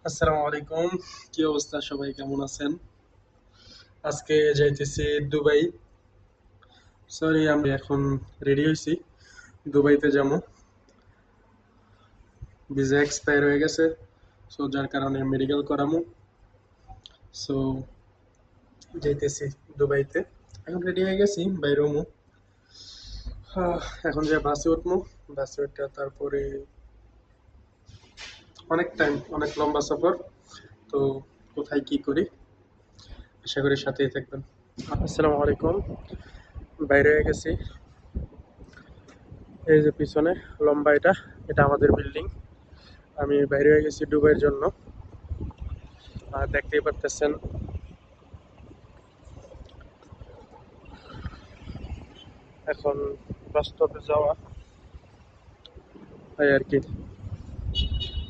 আসসালামু আলাইকুম। কি অবস্থা, সবাই কেমন আছেন? আজকে যাইতেছি দুবাই। সরি, আমি এখন রেডি হয়েছি, দুবাইতে যাবো। ভিসা এক্সপায়ার হয়ে গেছে, সো যার কারণে মেডিকেল করামু। সো যাইতেছি দুবাইতে। এখন রেডি হয়ে গেছি, বাইরে হমু। এখন যে বাসে উঠবো, বাসে উঠে তারপরে অনেক টাইম, অনেক লম্বা সফর। তো কোথায় কি করি, আশা করি সাথেই থাকবেন। আসসালামু আলাইকুম। বাইরে হয়ে গেছি, এই যে পিছনে লম্বা এটা এটা আমাদের বিল্ডিং। আমি বাইরে হয়ে গেছি দুবাইয়ের জন্য। আর দেখতেই পারতেছেন, এখন বাস স্টপে যাওয়া এই আর কি।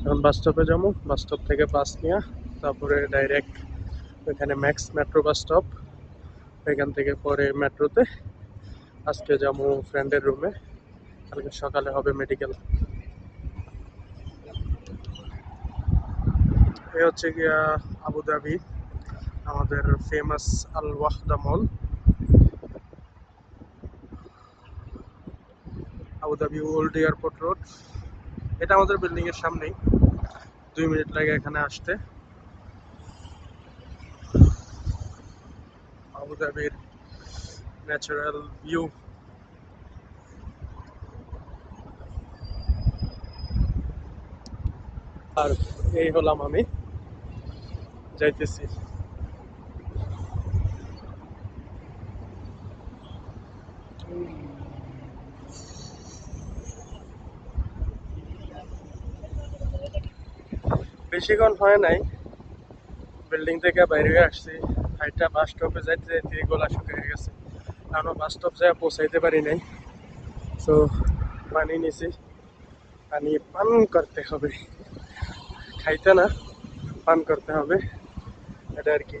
এখন বাস স্টপে যাবো, বাস স্টপ থেকে বাস নিয়ে তারপরে ডাইরেক্ট ওইখানে ম্যাক্স মেট্রো বাস স্টপ, এখান থেকে পরে মেট্রোতে। আজকে যাবো ফ্রেন্ডের রুমে, কালকে সকালে হবে মেডিকেল। এই হচ্ছে গিয়া আবুধাবি, আমাদের ফেমাস আল ওয়াহদা মল। আবুধাবি ওল্ড এয়ারপোর্ট রোড, এটা আমাদের বিল্ডিং এর সামনেই, 2 মিনিট লাগে এখানে আসতে। আবুধাবির ন্যাচারাল ভিউ। আর এই হলাম আমি, যাইতেছি। বেশিক্ষণ হয় নাই, বিল্ডিং থেকে বাইরে হয়ে আসছি। হাইটা বাস স্টপে যাইতে যাইতে গলা শুকিয়ে গেছে, কারণ বাস স্টপ যায় পৌঁছাইতে পারি নাই। তো পানি নিছি, পানি পান করতে হবে, খাইতে না, পান করতে হবে, এটা আর কি।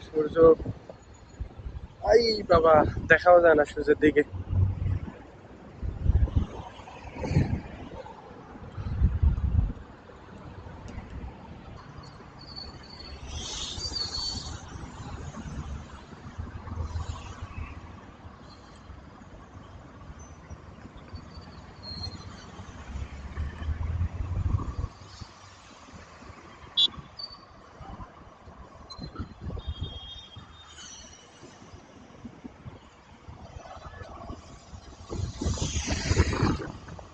সূর্য, আই বাবা, দেখাও যায় না সূর্যের দিকে।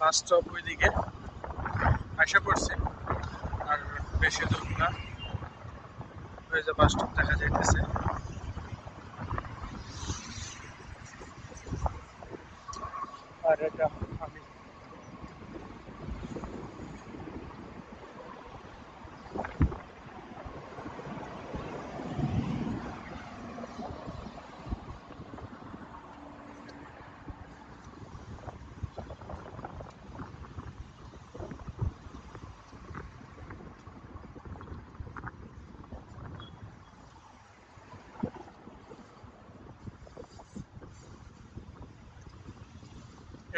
বাস স্টপ ওইদিকে আশা করছি, আর বেশি দূর না। ওই যে বাস স্টপ দেখা যাইতেছে। আর এটা আমি,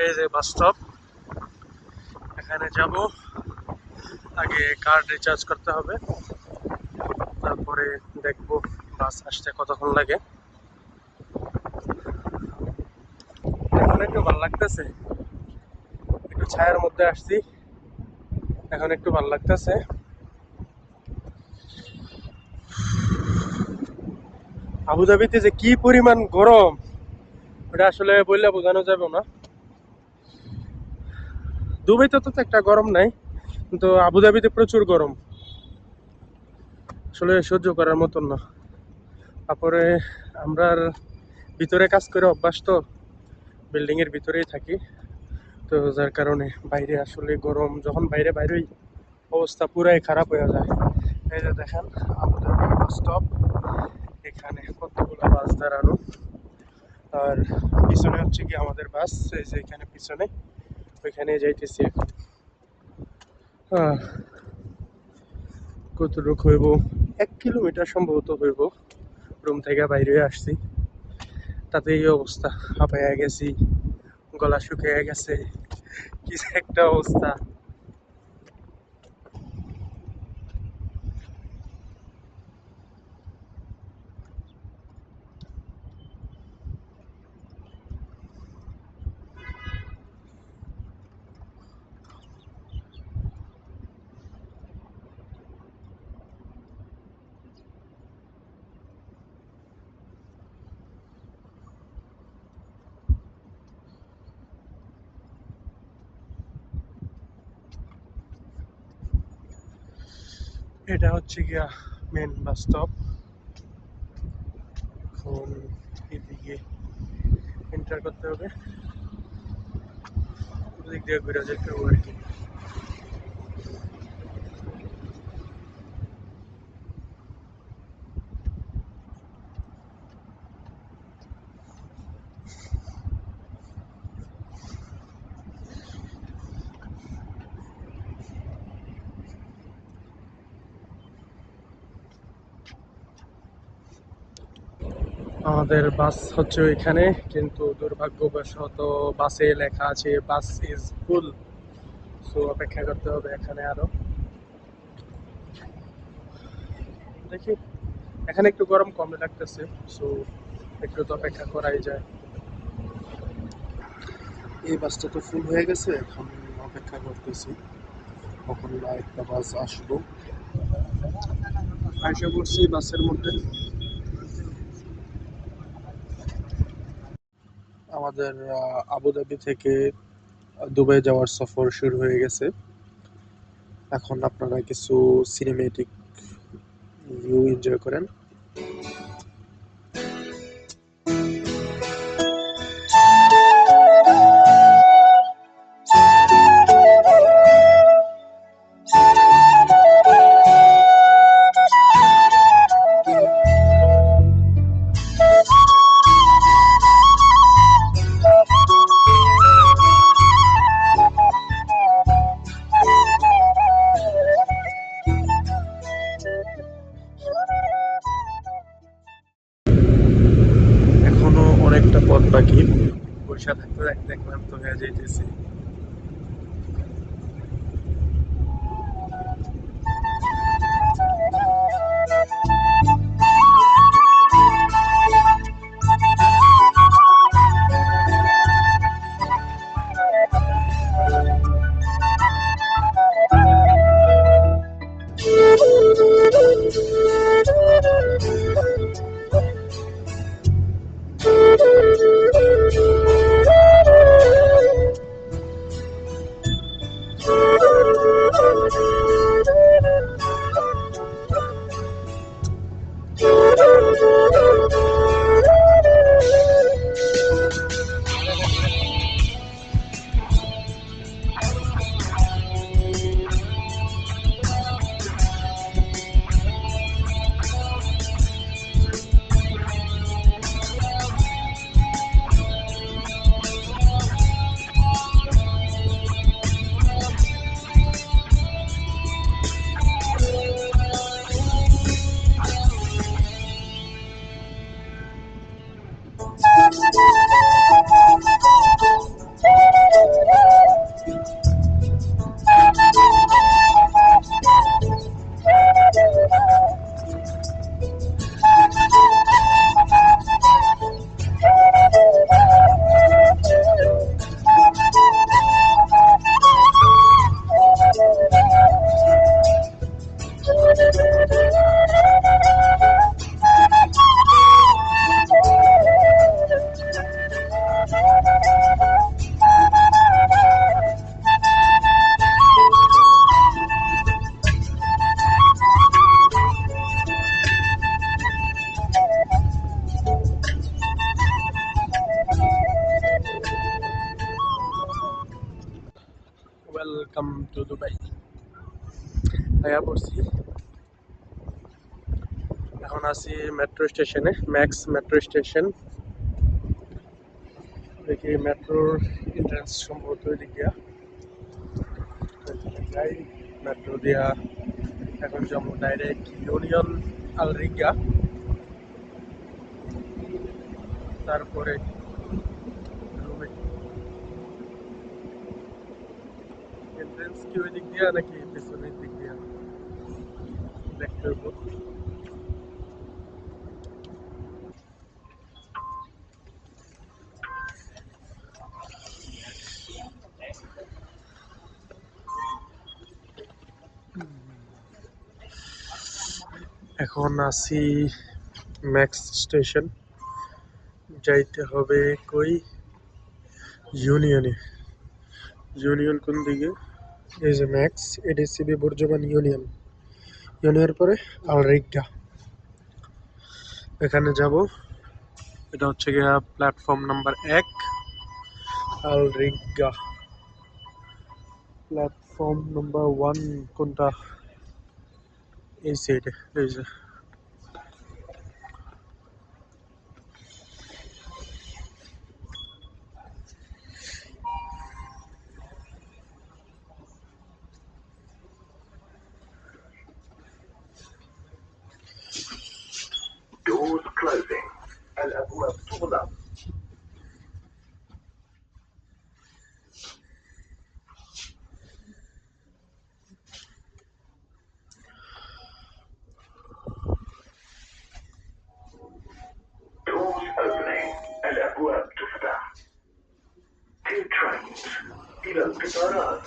এই যে বাস স্টপ, এখানে যাব। আগে কার্ড রিচার্জ করতে হবে, তারপরে দেখবো বাস আসতে কতক্ষণ লাগে। এখন একটু ভালো লাগতেছে, একটু ছায়ার মধ্যে আসছি, এখন একটু ভালো লাগতেছে। আবুধাবিতে যে কি পরিমাণ গরম, ওটা আসলে বললে বোঝানো যাবে না। দুবাইতে তো একটা গরম নাই, কিন্তু আবুধাবিতে প্রচুর গরম, আসলে সহ্য করার মতন না। তারপরে আমরা ভিতরে কাজ করে অভ্যাস, তো বিল্ডিং এর ভিতরেই থাকি, তো যার কারণে বাইরে আসলে গরম, যখন বাইরে বাইরেই অবস্থা পুরাই খারাপ হয়ে যায়। এই যে দেখেন আবুধাবি বাস স্টপ, এখানে কতগুলো বাস দাঁড়ানো। আর পিছনে হচ্ছে কি আমাদের বাস, এই যে এখানে পিছনে, ওইখানে যাইতেছি এখন। আহ, কতটুক হইব, 1 কিলোমিটার সম্ভবত হইব, রুম থেকে বাইরে আসছি, তাতে এই অবস্থা, হাঁপাইয়া গেছি, গলা শুকিয়ে গেছে, কি যে একটা অবস্থা। এটা হচ্ছে গিয়া মেন বাস স্টপ। এখন এদিকে এন্টার করতে হবে, ওদিক দিয়ে ঘুরে যেতে হবে আর কি। আমাদের বাস হচ্ছে ওইখানে, কিন্তু দুর্ভাগ্যবশত বাসে লেখা আছে বাস ইজ ফুল। সো অপেক্ষা করতে হবে এখানে আরো। দেখি, এখানে একটু গরম কম লাগতেছে, সো একটু তো অপেক্ষা করাই যায়। এই বাসটা তো ফুল হয়ে গেছে, এখন অপেক্ষা করতেছি কখন একটা বাস আসবো। আশা করছি বাসের মধ্যে। আমাদের আবুধাবি থেকে দুবাই যাওয়ার সফর শুরু হয়ে গেছে। এখন আপনারা কিছু সিনেমেটিক ভিউ এনজয় করেন। এখনো অনেকটা পথ বাকি, বৈশা থাকতে থাকতে ক্লান্ত হয়ে যাইতেছি। Welcome to Dubai. ভাইয়া পড়ছি, এখন আছি মেট্রো স্টেশনে, ম্যাক্স মেট্রো স্টেশন। দেখি মেট্রোর এন্ট্রান্স সম্ভবত ওইদিক দিয়া, যাই মেট্রো দিয়া এখন যাবো ডাইরেক্ট ইউনিয়ন আল রিগা, তারপরে রুমে। এন্ট্রেন্স কি ওই দিক দিয়ে নাকি পেছনের দিক দিয়ে দেখতে হবো। এখন আছি ম্যাক্স স্টেশন, যাইতে হবে কই ইউনিয়নে। ইউনিয়ন কোন দিকে? এই যে ম্যাক্স এডিসিবি বুর্জমান ইউনিয়ন, ইউনিয়নের পরে আলরিগা, এখানে যাব। এটা হচ্ছে গিয়া প্ল্যাটফর্ম নাম্বার 1 আলরিগা। প্ল্যাটফর্ম নাম্বার 1 কোনটা? এই সাইডে, এই যে Doors closing. الأبواب تغلق. Doors opening. الأبواب تفتح. Two trains. إلى القطارات.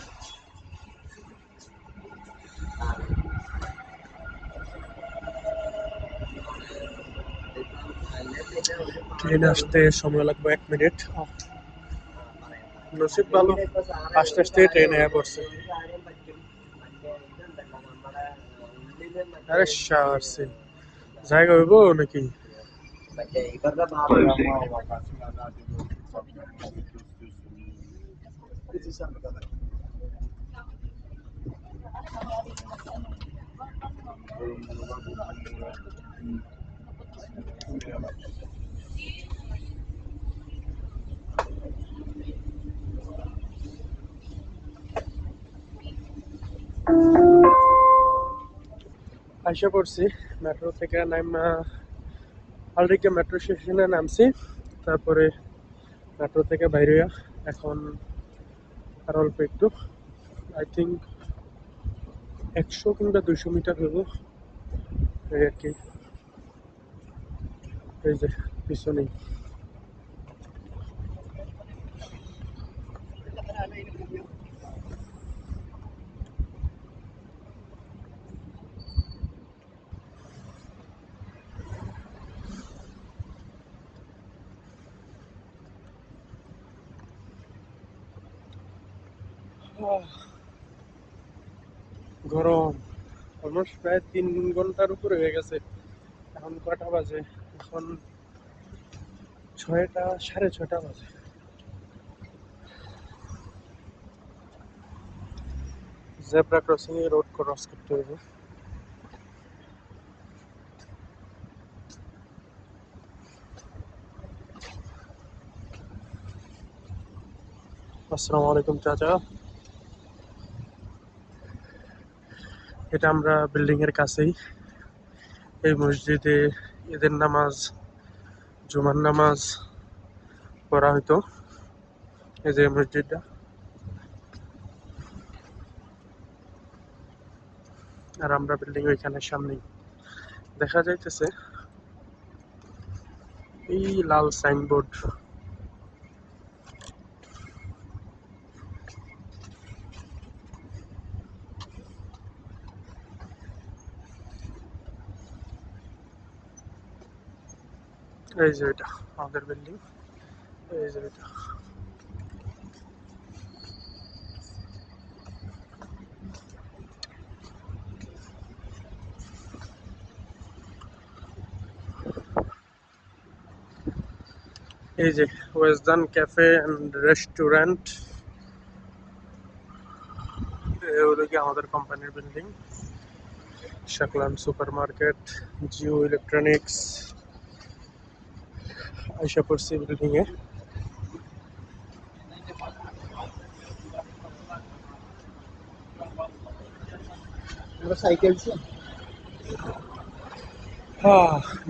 Train আসতে সময় লাগবে 1 মিনিট। নসিব ভালো, আস্তে আস্তে ট্রেন আয়া পড়ছে। আরে আসছে, জায়গা হইব নাকি? আইসা পড়ছি মেট্রো থেকে নাইমা, আলরিকা মেট্রো স্টেশনে নামছি। তারপরে মেট্রো থেকে বাইরে এখন আর অল্প একটু, আই থিঙ্ক 100 কিংবা 200 মিটার হইব এই আর কি। এই যে পিছনেই। গরম অলমোস্ট প্রায় 3 ঘন্টার উপরে হয়ে গেছে। এখন কটা বাজে? এখন 6টা, 6:30 বাজে। জেব্রা ক্রসিং এ রোড ক্রস করতে হবে। আসসালামু আলাইকুম চাচা। এটা আমরা বিল্ডিং এর কাছেই। এই মসজিদে ঈদের নামাজ, জুমার নামাজ পড়া হইতো। এই যে মসজিদটা, আর আমরা বিল্ডিং ওইখানে সামনেই দেখা যাইতেছে এই লাল সাইনবোর্ড। এই যে এটা আমাদের বিল্ডিং, এই যে এটা। এই যে ওয়েস্টার্ন ক্যাফে অ্যান্ড রেস্টুরেন্ট, ওদিকে আমাদের কোম্পানির বিল্ডিং। শাকলান সুপার মার্কেট, জিও ইলেকট্রনিক্স। আইসা পড়ছি বিল্ডিং এ।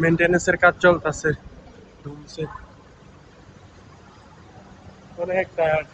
মেনটেন্যান্সের কাজ চলতেছে, ধুমছে, অনেক টায়ার্ড।